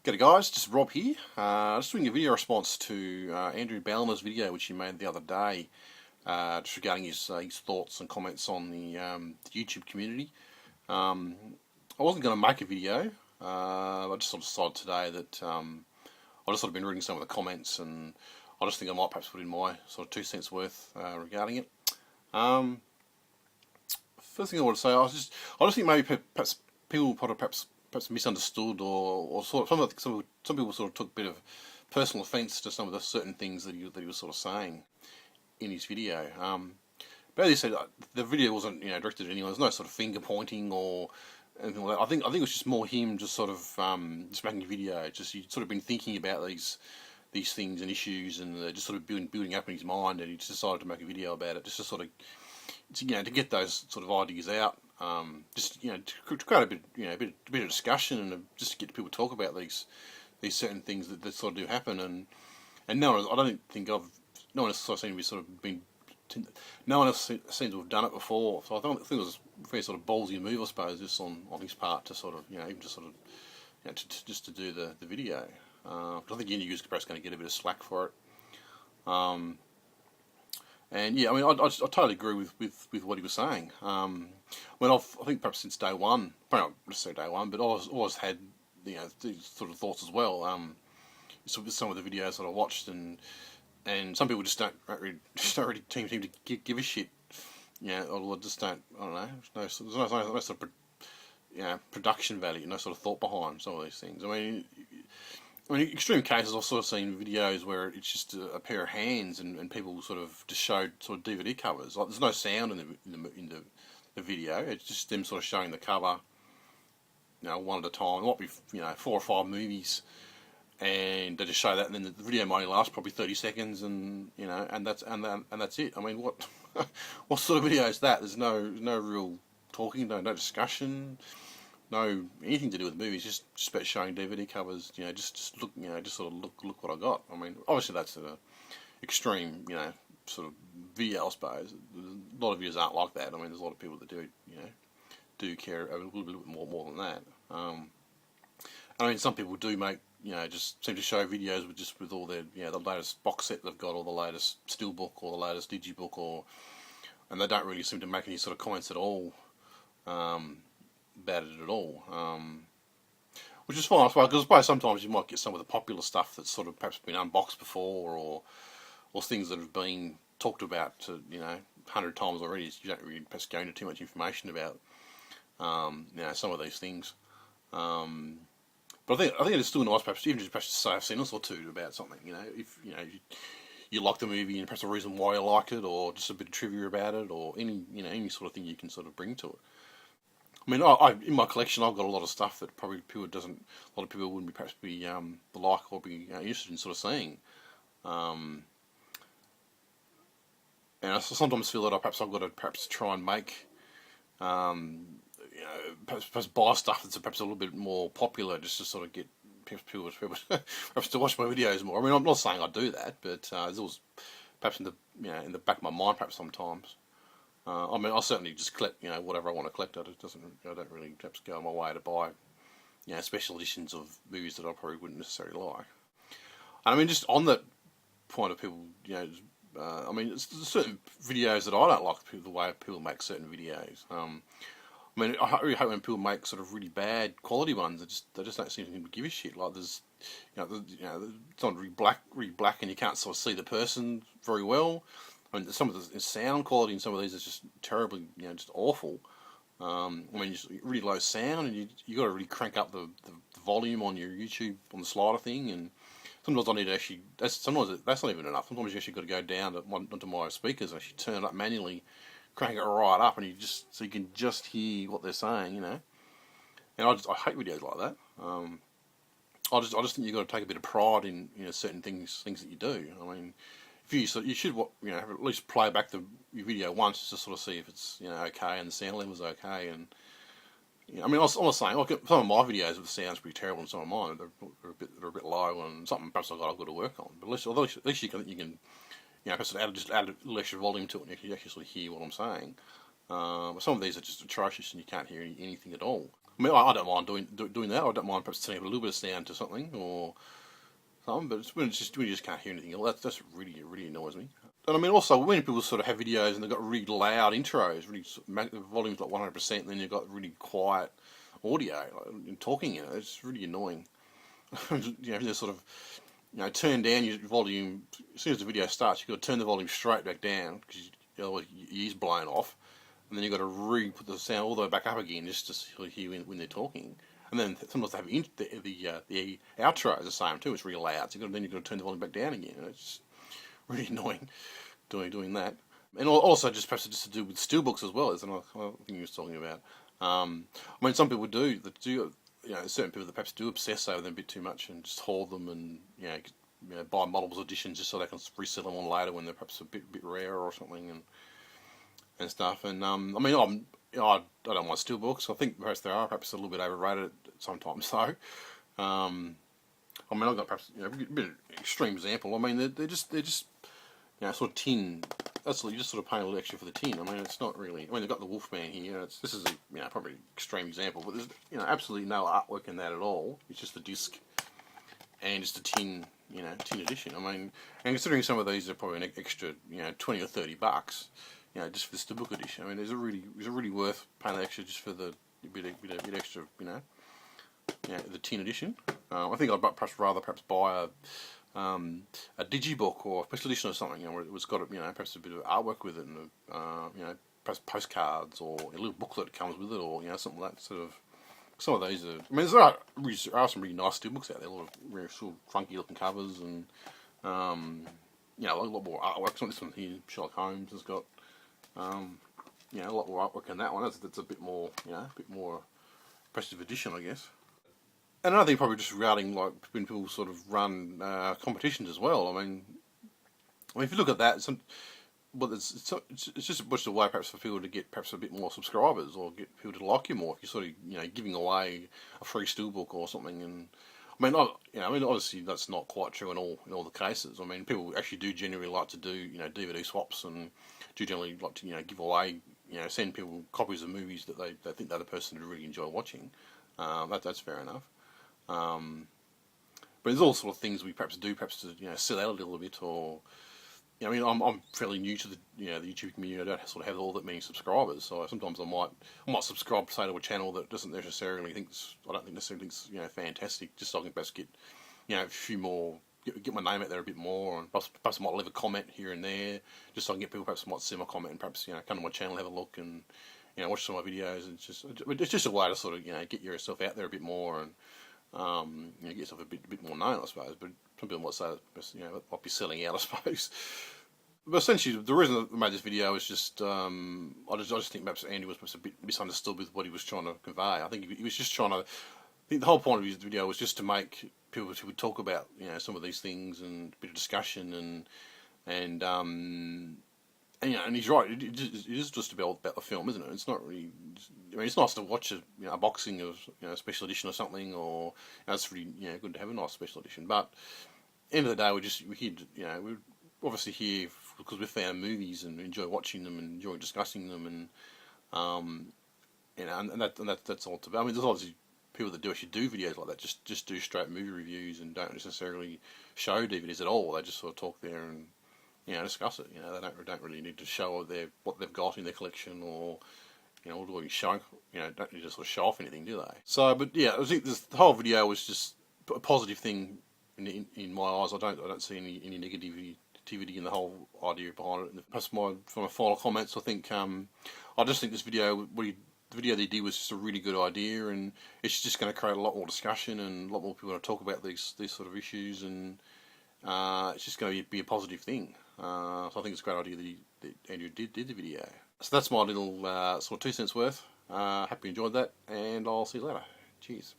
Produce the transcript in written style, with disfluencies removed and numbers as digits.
G'day guys, just Rob here. Just doing a video response to AndrewBallina's video which he made the other day, just regarding his thoughts and comments on the YouTube community. I wasn't going to make a video, I just sort of decided today that I've just sort of been reading some of the comments, and I just think I might perhaps put in my sort of 2 cents worth regarding it. First thing I want to say, I just think maybe perhaps people perhaps misunderstood, or sort of some people sort of took a bit of personal offence to some of the certain things that he was sort of saying in his video. But as he said, the video wasn't directed at anyone. There's no sort of finger pointing or anything like that. I think it was just more him just sort of just making a video. Just he'd sort of been thinking about these things and issues, and just sort of building up in his mind, and he just decided to make a video about it, just to sort of to get those sort of ideas out. Just to create a bit of discussion, and just to get people to talk about these certain things that sort of do happen, and no one, I don't think no one else sort of seemed to be sort of been, no one else seemed to have done it before. So I think it was a very sort of ballsy move, I suppose, just on his part, to sort of even just sort of just to do the video. I think the interview's perhaps going to get a bit of slack for it. And yeah, I mean, I totally agree with what he was saying. I think perhaps since day one, probably not necessarily day one, but I've always had these sort of thoughts as well. Some of the videos that I watched, and some people just don't really seem to give a shit. Or just don't. I don't know. There's no sort of production value, no sort of thought behind some of these things. I mean, extreme cases, I've sort of seen videos where it's just a pair of hands, and people sort of just showed sort of DVD covers. Like, there's no sound in the video. It's just them sort of showing the cover, one at a time. It might be 4 or 5 movies, and they just show that, and then the video might only last probably 30 seconds, and and that's it. I mean, what what sort of video is that? There's no real talking, no discussion. No anything to do with movies, just about showing DVD covers. Just look, just sort of look what I got. I mean, obviously that's an extreme, sort of video, I suppose. A lot of videos aren't like that. I mean, there's a lot of people that do care a little bit more than that. I mean, some people do make, just seem to show videos with all their, the latest box set they've got, or the latest steelbook, or the latest digibook, and they don't really seem to make any sort of comments at all. About it at all, which is fine, because I suppose sometimes you might get some of the popular stuff that's sort of perhaps been unboxed before, or things that have been talked about to 100 times already. So you don't really perhaps go into too much information about some of these things. But I think it's still nice, perhaps even just to say a sentence or two about something. If you like the movie, and perhaps a reason why you like it, or just a bit of trivia about it, or any sort of thing you can sort of bring to it. I mean, in my collection, I've got a lot of stuff that probably a lot of people wouldn't perhaps be like, or be interested in sort of seeing. And I sometimes feel that I've got to try and make, perhaps buy stuff that's perhaps a little bit more popular, just to sort of get people perhaps to watch my videos more. I mean, I'm not saying I do that, but there's always perhaps in the back of my mind, perhaps sometimes. I mean, I'll certainly just collect, whatever I want to collect. I don't really perhaps go on my way to buy, special editions of movies that I probably wouldn't necessarily like. And I mean, just on that point of people, I mean, there's certain videos that I don't like, the way people make certain videos. I mean, I really hate when people make sort of really bad quality ones. They just don't seem to give a shit. Like there's, it's not really black, and you can't sort of see the person very well. I mean, some of the sound quality in some of these is just terribly, just awful. I mean, just really low sound, and you got to really crank up the volume on your YouTube, on the slider thing, and sometimes I need to actually, sometimes that's not even enough. Sometimes you actually got to go down onto my speakers and actually turn it up manually, crank it right up, and so you can just hear what they're saying, And I hate videos like that. I just think you've got to take a bit of pride in certain things that you do. I mean, you should at least play back your video once, just to sort of see if it's okay, and the sound level's okay. And I mean, I'm not saying, like, some of my videos the sound's pretty terrible, and some of mine they're a bit low, and something perhaps I've got to work on. But at least you can perhaps add a little extra volume to it, and you can actually hear what I'm saying. But some of these are just atrocious, and you can't hear anything at all. I mean, I don't mind doing that. I don't mind perhaps turning up a little bit of sound to something or something, but when you just can't hear anything, that's really annoys me. And I mean, also when people sort of have videos and they've got really loud intros, really the volume's like 100%, and then you've got really quiet audio and talking in it. It's really annoying. Just sort of turn down your volume as soon as the video starts. You've got to turn the volume straight back down because otherwise your ears blown off, and then you've got to put the sound all the way back up again just to hear when they're talking. And then sometimes they have the outro is the same too. It's really loud, so then you've got to turn the volume back down again. And it's really annoying doing that. And also just perhaps just to do with steelbooks as well, is another thing you was talking about. I mean, some people do certain people that perhaps do obsess over them a bit too much and just hoard them and buy multiple editions just so they can resell them on later when they're perhaps a bit rare or something and stuff. And I mean, I don't mind steelbooks. I think perhaps they are perhaps a little bit overrated sometimes though. I mean, I've got perhaps a bit of an extreme example. I mean, they're just sort of tin. That's you just sort of paying a little extra for the tin. I mean, it's not really. I mean, they've got the Wolfman here. This is a probably an extreme example, but there's absolutely no artwork in that at all. It's just the disc and just a tin edition. I mean, and considering some of these are probably an extra $20 or $30, just for the book edition. I mean, is it really worth paying extra just for the bit extra, the tin edition? I think I'd perhaps rather buy a digibook or a special edition or something, where it was got perhaps a bit of artwork with it, and perhaps postcards or a little booklet comes with it, or something like that. Sort of some of these are. I mean, there are some really nice steelbooks out there. A lot of really sort of funky looking covers, and a lot more artwork. This one here, Sherlock Holmes has got a lot more artwork in that one. That's a bit more impressive edition, I guess. And another thing, probably just regarding like when people sort of run competitions as well. I mean, if you look at that, it's just a bunch of way perhaps for people to get perhaps a bit more subscribers or get people to like you more. If you're sort of giving away a free steelbook or something, and I mean, obviously that's not quite true in all the cases. I mean, people actually do generally like to do DVD swaps and do generally like to give away send people copies of movies that they think the other person would really enjoy watching. That's fair enough. But there's all sort of things we perhaps do to sell out a little bit, or I mean, I'm fairly new to the the YouTube community. I don't sort of have all that many subscribers, so sometimes I might subscribe say to a channel that doesn't necessarily necessarily thinks fantastic, just so I can perhaps get a few more, get my name out there a bit more, and perhaps I might leave a comment here and there, just so I can get people perhaps might see my comment and perhaps come to my channel, have a look, and watch some of my videos. And it's just a way to sort of get yourself out there a bit more, and get yourself a bit more known, I suppose. But some people might say that might be selling out, I suppose. But essentially, the reason I made this video is just I just think perhaps Andy was perhaps a bit misunderstood with what he was trying to convey. I think he was just trying to. I think the whole point of his video was just to make people who would talk about some of these things and a bit of discussion and he's right. It is just about the film, isn't it? It's not really. I mean, it's nice to watch a boxing of a special edition or something, or it's really good to have a nice special edition. But end of the day, we're obviously here because we're fan of movies and enjoy watching them and enjoy discussing them, and that's all. I mean, there's obviously people that actually do videos like that, just do straight movie reviews and don't necessarily show DVDs at all. They just sort of talk there and discuss it. They don't really need to show what they've got in their collection, or or show, don't need to sort of show off anything, do they? So, but yeah, I think the whole video was just a positive thing in my eyes. I don't see any negativity in the whole idea behind it. And perhaps from my final comments, I think I just think this video, the video they did was just a really good idea, and it's just going to create a lot more discussion and a lot more people going to talk about these sort of issues, and it's just going to be a positive thing. So I think it's a great idea that Andrew did the video. So that's my little sort of 2 cents worth. Hope you enjoyed that, and I'll see you later. Cheers.